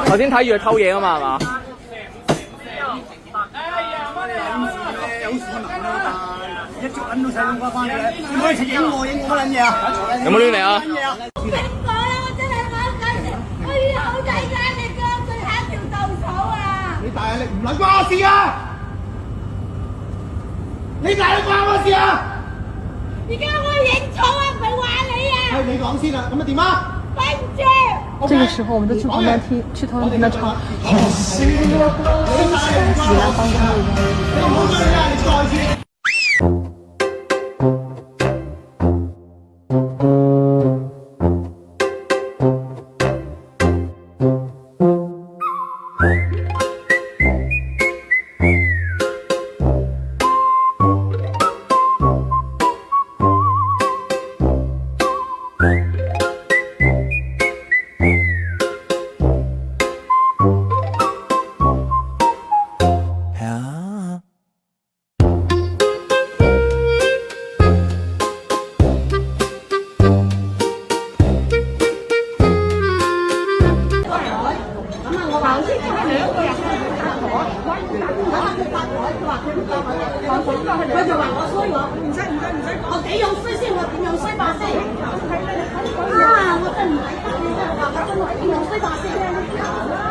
頭先睇住佢偷嘢啊嘛，係嘛？有市民啊，一捉撚到細窿瓜翻嚟，唔可以食影我乜撚嘢啊？有冇亂嚟啊？蘋果啦，我真係我緊食，我以後仔眼力㗎，最後一條稻草啊！你大力唔撚關我事啊！你大力關我事啊！而家我認錯啊，唔係話你啊！係你講先啦，咁啊點啊？對唔住。这个时候，我们的去旁边听，去旁边唱，好希望喜来帮他一个。你唔好再啦，你再次。佢就話我衰我，唔使，我幾樣衰先，我點樣衰法先？啊！我真唔抵得你真係話我真係點樣衰法先？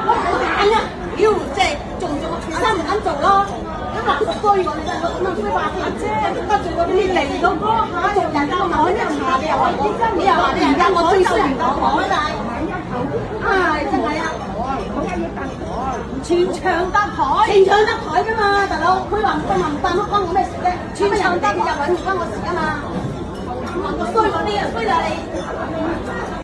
我好揀啊！妖，即係做唔做我全身唔敢做咯。咁話衰我，你真係我點樣衰法先？得罪到你嚟到嗰下做人家我一查你又話我，你又話你人家我追衰人家我啦！唉，真係啊！全場搭台，全場搭台㗎嘛，大佬。佢話唔得唔得，乜關我咩事啫？全場搭佢入揾唔關我事㗎嘛。我衰嗰啲啊，衰就係你。